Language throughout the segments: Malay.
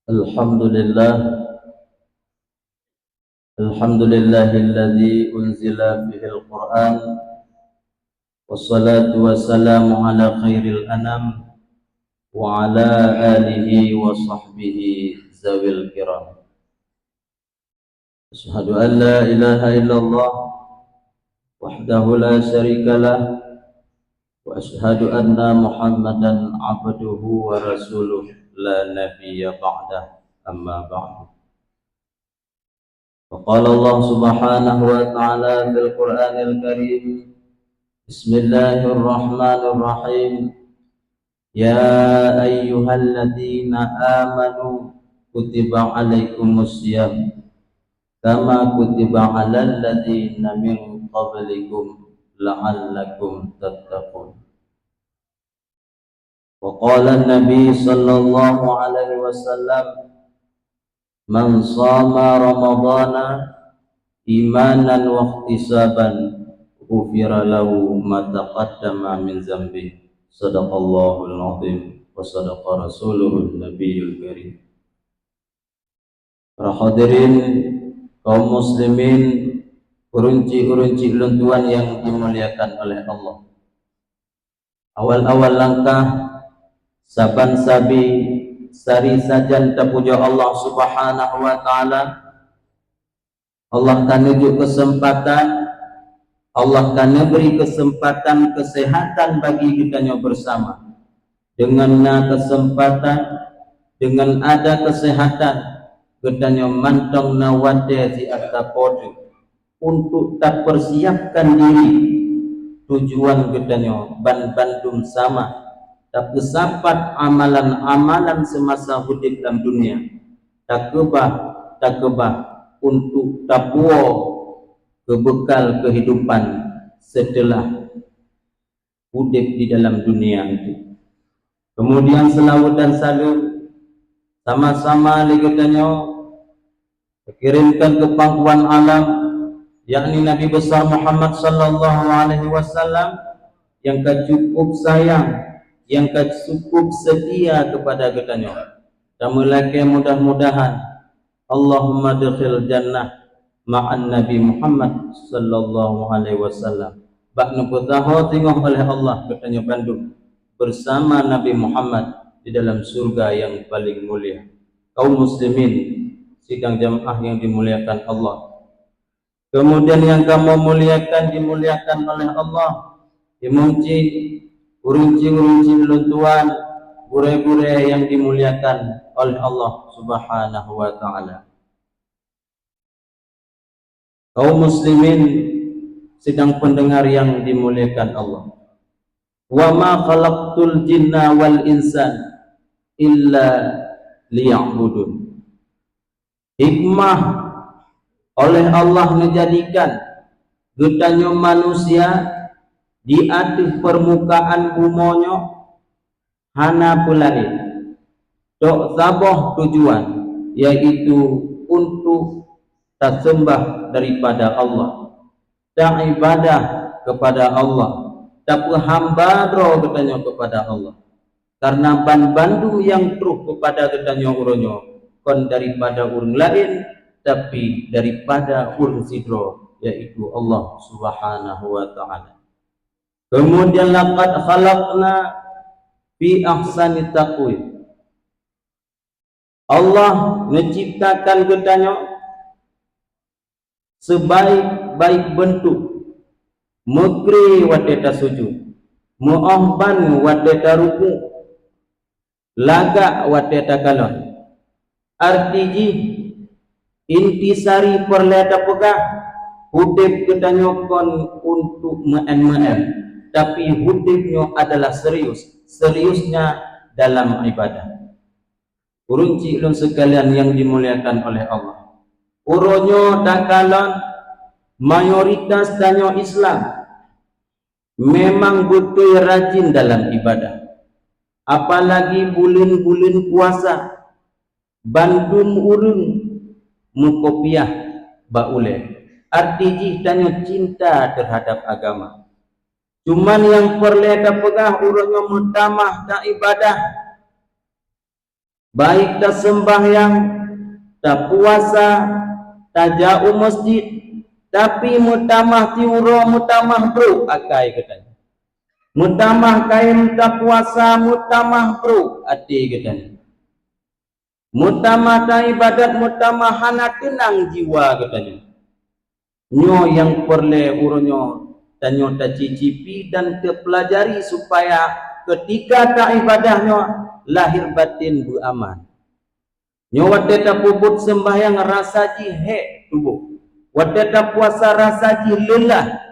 Alhamdulillah, alhamdulillahilladzi unzila fihil Qur'an, wassalatu wassalamu ala khairil anam wa ala alihi wa sahbihi zawil kiram. Asyhadu an la ilaha illallah wahdahu la syarikalah wa asyhadu anna Muhammadan abduhu wa rasuluh la nabiyya ba'dah, amma ba'du. وقال الله سبحانه وتعالى في القرآن الكريم بسم الله الرحمن الرحيم يا أيها الذين آمنوا كتب عليكم الصيام كما كتب على الذين من قبلكم لعلكم تتقون. وقال النبي صلى الله عليه وسلم Man shama ramadhana imanan wa ihtisaban ghufira lahu ma taqaddama min zambi. Sadaqallahul azim wa sadaqa rasuluhun nabiyul karim. Para hadirin kaum muslimin, urunci-urunci luntuan yang dimuliakan oleh Allah. Awal-awal langkah saban-sabi sari sajan terpuja Allah Subhanahu wa taala. Allah kan tunjuk kesempatan, Allah kan beri kesempatan kesehatan bagi kita bersama. Dengan kesempatan, dengan ada kesehatan, kita mantong nawade di atas podo untuk tak persiapkan diri tujuan kita bandum sama. Tak kesapat amalan-amalan semasa hidup dalam dunia. Tak kebah untuk tapuo kebekal kehidupan setelah hidup di dalam dunia itu. Kemudian selawat dan salam sama-sama kita kirimkan ke pangkuan alam, yakni Nabi besar Muhammad sallallahu alaihi wasallam yang cukup sayang, yang cukup setia kepada kita. Dan mulai mudah-mudahan Allahumma adkhil jannah ma'an Nabi Muhammad sallallahu alaihi wasallam. Bak nuputaho tengok oleh Allah kita bandung bersama Nabi Muhammad di dalam surga yang paling mulia. Kaum muslimin sidang jamaah yang dimuliakan Allah. Kemudian yang kamu muliakan dimuliakan oleh Allah. Dimuji urunci-urunci luntuan, bure-bure yang dimuliakan oleh Allah Subhanahu wa taala. Kaum muslimin sedang pendengar yang dimuliakan Allah. Wa ma khalaqtul jinna wal insan illa liya'budun. Hikmah oleh Allah menjadikan getanyo manusia di atas permukaan bumonyo hana pulain tok sabah tujuan, yaitu untuk tak sembah daripada Allah, tak ibadah kepada Allah, tak hamba katanya kepada Allah. Karena bandum yang truh kepada katanya uronyo kon daripada urang lain, tapi daripada urang sidro, yaitu Allah Subhanahu wa taala. Kemudian laqad khalaqna fi ahsani taqwim. Allah menciptakan kita sebaik-baik bentuk. Mukri wadeta sujud, mu'ahban wadeta ruku, lagak wadeta kalon. Artiji intisari perleta pegah hudib kita kon untuk me'en-me'en, tapi hudibnya adalah seriusnya dalam ibadah. Urunci ulun sekalian yang dimuliakan oleh Allah, uronyo dakalon mayoritas danyo Islam memang butuh rajin dalam ibadah. Apalagi bulan-bulan puasa, bandum urun mukopiah baule. Artiji danyo cinta terhadap agama. Cuman yang perleta pegah uronyo mutamah dan ibadah baik tak sembahyang, tak puasa, tak jauh masjid, tapi mutamah tiura, mutamah bro akai katanya. Mutamah kain tak puasa, mutamah bro ati katanya. Mutamah tak ibadat, mutamah hana tenang jiwa katanya. Nyo yang perle uronyo dan nyo tak cicipi dan terpelajari supaya ketika tak ibadahnya lahir batin beraman. Nyo wate tak puput sembahyang rasa jihe tubuh. Wate tak puasa rasa ji lelah.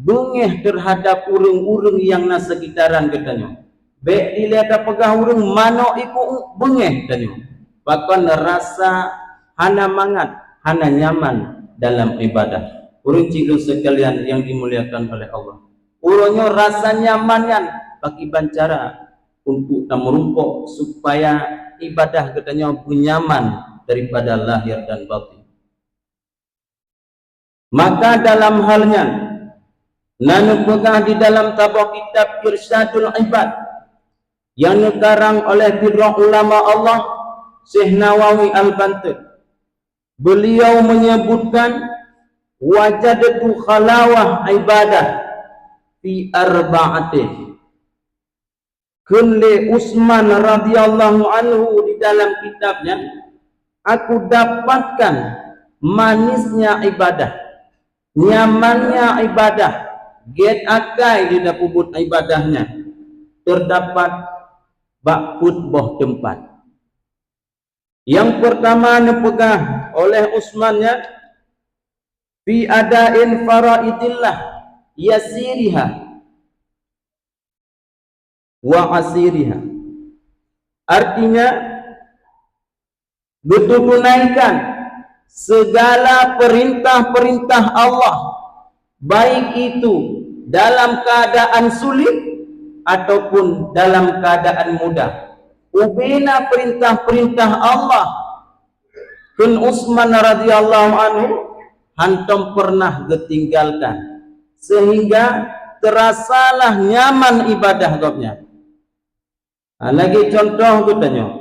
Bengeh terhadap urung-urung yang na sekitaran katanya. Bek dilihat pegah urung mano iku bengeh katanya. Bahkan rasa hana mangat, hana nyaman dalam ibadah. Urung cikgu sekalian yang dimuliakan oleh Allah. Urungnya rasa nyamankan bagi bancara untuk merumpuk supaya ibadah katanya nyaman daripada lahir dan batin. Maka dalam halnya nanu pegah di dalam tabah kitab Irsyadul Ibad yang dikarang oleh para ulama Allah Syekh Nawawi Al-Banten. Beliau menyebutkan wajadatu khalawah ibadah fi arba'atin. Kunli Utsman radhiyallahu anhu di dalam kitabnya, aku dapatkan manisnya ibadah, nyamannya ibadah, get akai di dapubut ibadahnya. Terdapat bakut boh tempat. Yang pertama dipegah oleh Utsmannya fi adain faraidillah yasiriha wa asiriha. Artinya betul tunaikan segala perintah-perintah Allah, baik itu dalam keadaan sulit ataupun dalam keadaan mudah. Ubina perintah-perintah Allah. Kun Utsman radhiyallahu anhu hantam pernah ketinggalkan sehingga terasalah nyaman ibadah gopnya. Lagi contoh katanya,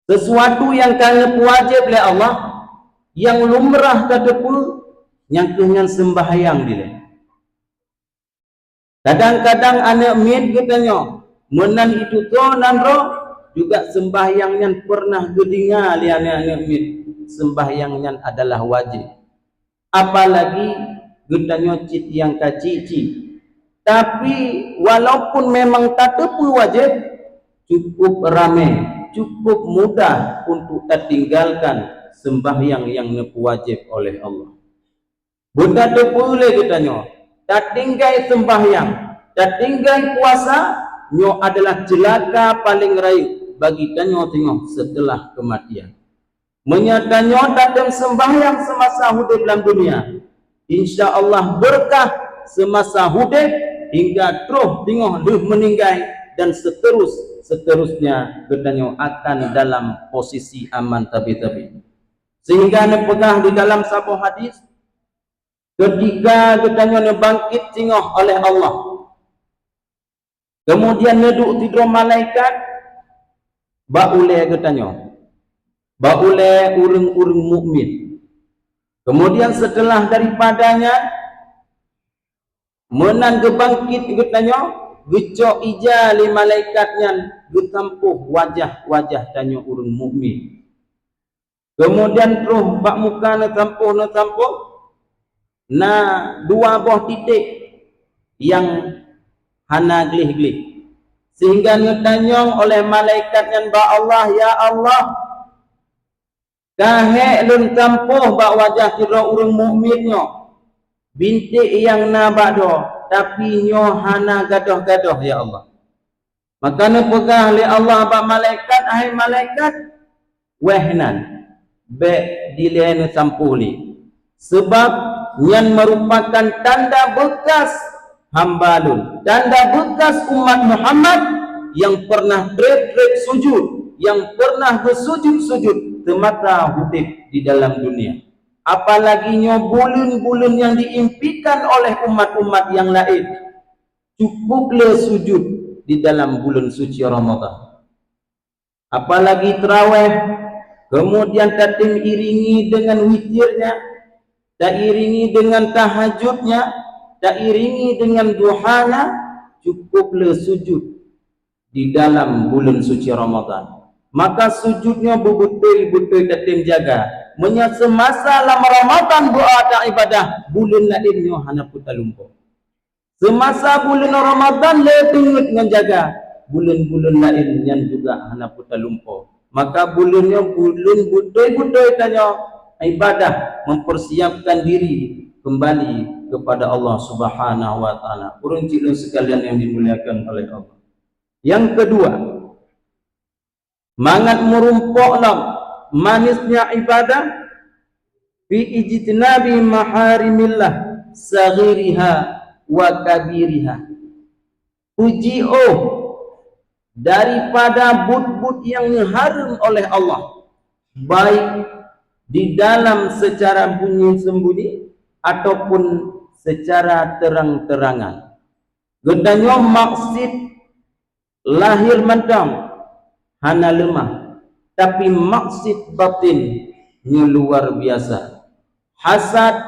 sesuatu yang kalian wajib oleh Allah yang lumrah kadepu yang dengan sembahyang dia. Kadang-kadang anak min katanya menan itu to nan ro juga sembahyangnya pernah gedinga li anak min. Sembahyangnya adalah wajib. Apalagi gedanya cit yang kacici. Tapi walaupun memang tak tepu wajib, cukup ramai, cukup mudah untuk tertinggalkan sembahyang yang wajib oleh Allah. Bukan tepu le katanya, tak tinggal sembahyang, tak tinggal puasa, nyo adalah celaka paling rayu bagi tanyo tengok setelah kematian. Menyatanya dalam sembahyang semasa hidup dalam dunia, insya Allah berkah semasa hidup hingga terus tengok dia meninggal dan seterusnya katanya akan dalam posisi aman tabi-tabi. Sehingga nepegah di dalam sebuah hadis ketika katanya bangkit tengok oleh Allah. Kemudian neduk tidur malaikat baule katanya. Baule urung-urung mukmin. Kemudian setelah daripadanya menan gebangkit katanya, geco ija li malaikatnya getampuh wajah-wajah tanya urung mukmin. Kemudian terus bak muka na tampuh na dua buah titik yang hana glih-glih. Sehingga ngetanyong oleh malaikatnya ba Allah, ya Allah, kahe lun tampuh bak wajah kira urung mukminnya. Bintik yang nabado tapi nyo hana gadoh-gadoh ya Allah. Maka nepegah li Allah ba malaikat, ahai malaikat wehnan be dilene sampuli. Sebab yang merupakan tanda bekas hambalun, tanda bekas umat Muhammad yang pernah trek sujud, yang pernah bersujud-sujud semata hidup di dalam dunia. Apalagi bulan-bulan yang diimpikan oleh umat-umat yang lain, cukuplah sujud di dalam bulan suci Ramadan. apalagi tarawih, kemudian tatim iringi dengan witirnya, tak iringi dengan tahajudnya, tak iringi dengan duhanya, cukuplah sujud di dalam bulan suci Ramadan. Maka sujudnya betul-betul tatim jaga. Menya semasa lama Ramadan doa dan ibadah, bulan lainnya hana putar lumpur. Semasa bulan Ramadan lebih dengan jaga, bulan-bulan lain yang juga hana putar lumpur. Maka bulannya bulan betul-betul tanya ibadah, mempersiapkan diri kembali kepada Allah Subhanahu wa taala. Urang cilun sekalian yang dimuliakan oleh Allah. Yang kedua, mangat merumpoklah manisnya ibadah fi ijtinabi maharimillah saghiriha wa kabiriha. Puji daripada but-but yang diharam oleh Allah, baik di dalam secara bunyi-sembunyi ataupun secara terang-terangan. Gedanya maksud lahir mentang hana lemah, tapi maksud batinnya luar biasa. Hasad,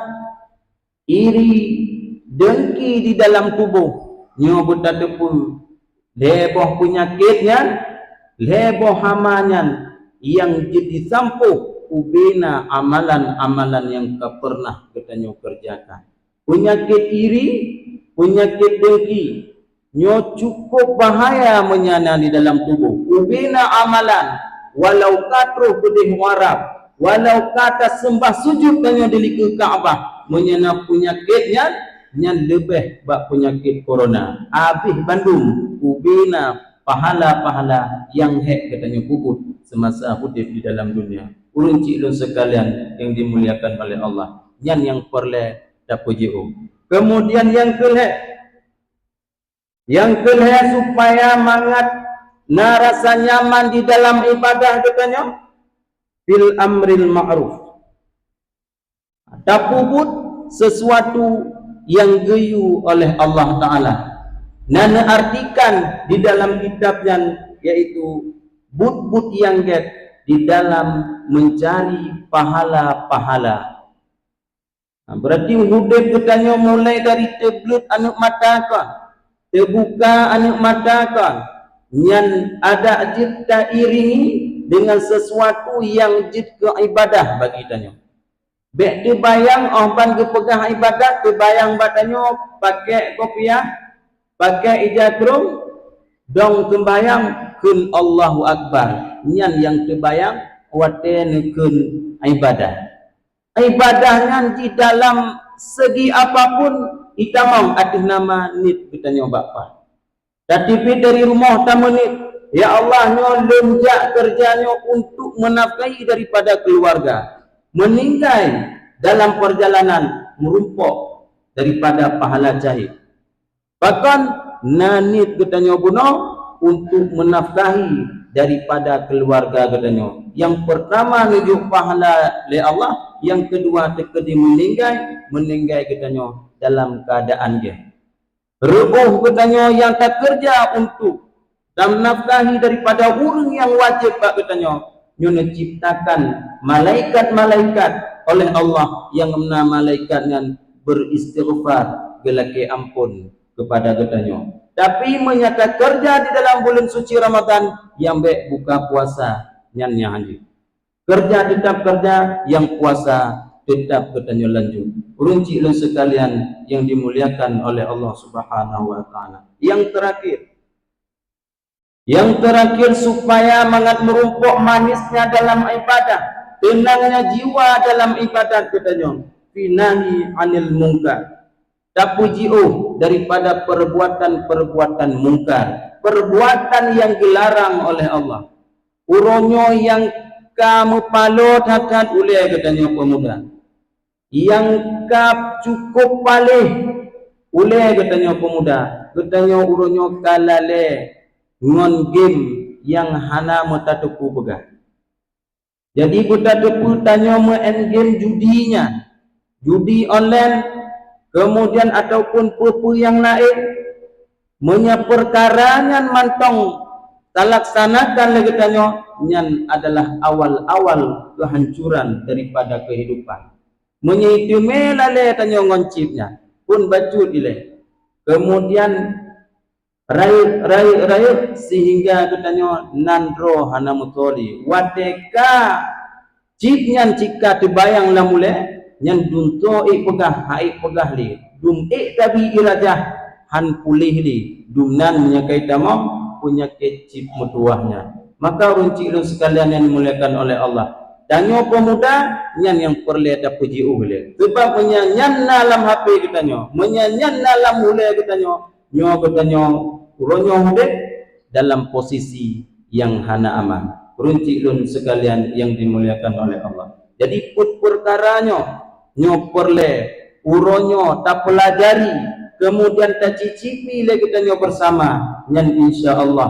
iri, dengki di dalam tubuh nyo betade pun leboh penyakitnya, leboh hamanyan yang jadi sampuh ubina amalan-amalan yang kau pernah katanya kerjakan. Penyakit iri, penyakit dengki nyo cukup bahaya menyana di dalam tubuh. Ubina amalan, walau katru pedih warab, walau kata sembah sujud tanya di Ka'bah, menyana penyakitnya yang lebih bak penyakit corona. Habis Bandung, ubina pahala-pahala yang hek katanya puput semasa hidup di dalam dunia. Ulun ciklu sekalian yang dimuliakan oleh Allah, yang perlu dapat jiu. Kemudian yang kelih supaya mangat narasa nyaman di dalam ibadah katanya fil amril ma'ruf. Tapubut sesuatu yang geyu oleh Allah Ta'ala. Nana artikan di dalam kitabnya yaitu but-but yang get di dalam mencari pahala-pahala. Berarti hidup katanya mulai dari teblut anak mata kan, terbuka anak mata kan, yang ada cipta iringi dengan sesuatu yang jid ke ibadah bagi tanya. Bek dibayang ban ke pegah ibadah, dibayang batanya pakai kopiah, pakai ijatrum, dong sembayang kun Allahu Akbar. Nyan yang terbayang waten kun ibadah. Ibadahnya di dalam segi apapun itamang atas nama nit bertanya bapa. Tapi dari rumah tamu nit, ya Allah nyo lonjak kerjanya untuk menafkahi daripada keluarga, meninggal dalam perjalanan merumpok daripada pahala jahit. Bahkan nanit bertanya bunuh untuk menafkahi daripada keluarga katanya. Yang pertama menuju pahala oleh Allah, yang kedua terkedi meninggal katanya dalam keadaan dia. Rebuh katanya yang tak kerja untuk dan menafkahi daripada orang yang wajib katanya. Nyo ciptakan malaikat-malaikat oleh Allah yang mana malaikat yang beristighfar gelake ampun kepada katanya. Tapi menyata kerja di dalam bulan suci Ramadan yang baik buka puasa nyannya haji. Kerja tetap kerja, yang puasa tetap katanya lanjut. Urunci lu sekalian yang dimuliakan oleh Allah Subhanahu wa taala. Yang terakhir supaya mangat merumpuk manisnya dalam ibadah, tenangnya jiwa dalam ibadah katanya. Finahi anil munkar. Tapuji'u daripada perbuatan-perbuatan mungkar, perbuatan yang dilarang oleh Allah. Uronyo yang kamu palot hakat uleh katanya pemuda. Yang kap cukup palih uleh katanya pemuda. Katanya uronyo kalale ngon game yang hana mutatuku begah. Jadi mutatuku tanya main game judinya, judi online. Kemudian ataupun pupu yang lain, perkaranya mantong talaksanakan lagi tanyo, nyan adalah awal-awal kehancuran daripada kehidupan. Menyitu melale tanyo ngoncipnya pun bajut ile. Kemudian rayu sehingga katanya nandro hana mutoli wadeka cip nyan cika tebayang lamule nyan dunto pegah pegah li dum tabi irajah han pulih li dumnan menyakai tamam punya kecip mutuahnya. Maka runci lu sekalian yang dimuliakan oleh Allah, danyo pemuda nyan yang perlu ada puji uhle sebab menyanyan dalam HP katanya menyanyan dalam mulai katanya nyo katanya uronyo mude dalam posisi yang hana aman. Runci lun sekalian yang dimuliakan oleh Allah, jadi put perkaranyo nyo perle uronyo tak pelajari kemudian tak cicipi lagi katanya bersama nyan insyaallah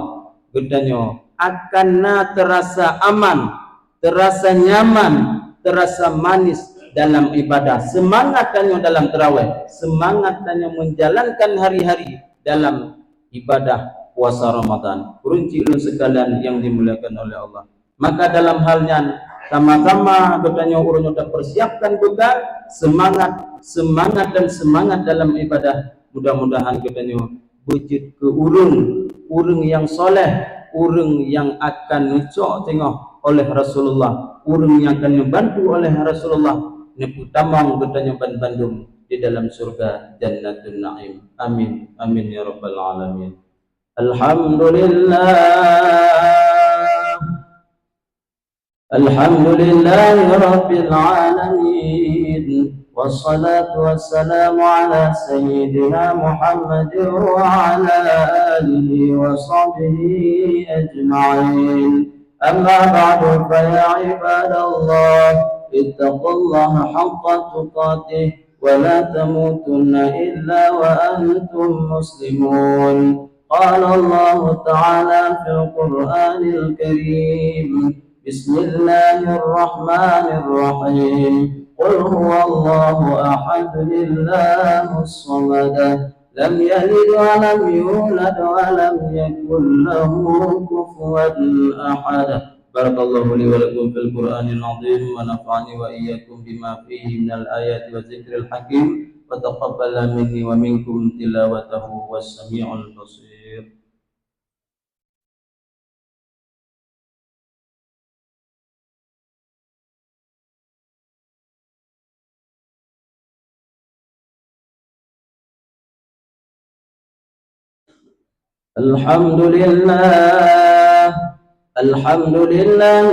katanya akan terasa aman, terasa nyaman, terasa manis dalam ibadah. Semangat tanya dalam tarawih, semangat tanya menjalankan hari-hari dalam ibadah puasa Ramadan. Runci ulun sekalian yang dimuliakan oleh Allah. Maka dalam halnya sama-sama katanya urunyo tak persiapkan bekal semangat dan semangat dalam ibadah. Mudah-mudahan katanya wujud ke urung yang soleh, urung yang akan nucok tengok oleh Rasulullah, urung yang akan membantu oleh Rasulullah neputamang katanya Bandung di dalam surga Jannatul Naim. Amin amin ya rabbal alamin. Alhamdulillah rabbil alamin. Wassalatu wassalamu ala sayyidina Muhammad wa ala alihi wa sahbihi ajma'in. Amma ba'du fa ya ibadallah ittaqullaha haqqa tuqatih wa la tamutunna illa wa antum muslimun. Qala Allah ta'ala fil Qur'anil Karim, Bismillahirrahmanirrahim. Qul huwallahu ahad Allahus samad lam yalid wa lam yulad wa lam yakul lahu kufuwan ahad. Barakallahu li wa lakum fil Qur'anil azim wa nafa'ani wa iyyakum bima fihi minal ayati wa zikril hakim wa taqabbala minni wa minkum tilawatahu was sami'ul basir. Alhamdulillah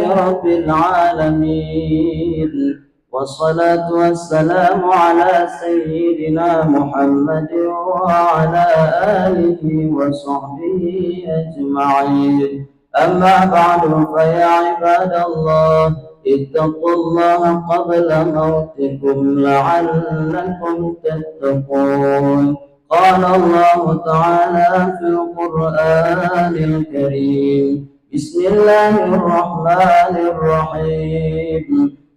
rabbil alamin. Wassalatu wassalamu ala sayyidina Muhammad wa ala alihi wa sahbihi ajma'in. Amma ba'du fa ya ibadallah ittaqullaha qabla mautikum la'allakum tattaqun. قال الله تعالى في القرآن الكريم بسم الله الرحمن الرحيم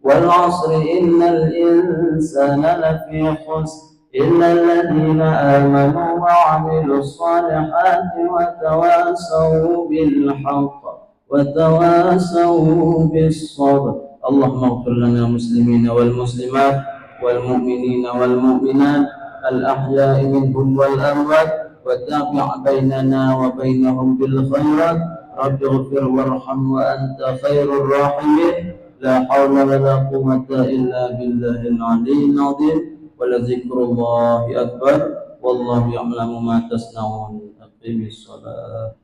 والعصر إن الإنسان لفي خسر إلا الذين آمنوا وعملوا الصالحات وتواصوا بالحق وتواصوا بالصبر. اللهم اغفر لنا المسلمين والمسلمات والمؤمنين والمؤمنات الأحياء منهم والأموات وتابع بيننا وبينهم بالخيرات. رب اغفر وارحم وأنت خير الراحمين. لا حول ولا قوة إلا بالله العلي العظيم. ولذكر الله أكبر والله يعلم ما تصنعون. أقم الصلاة.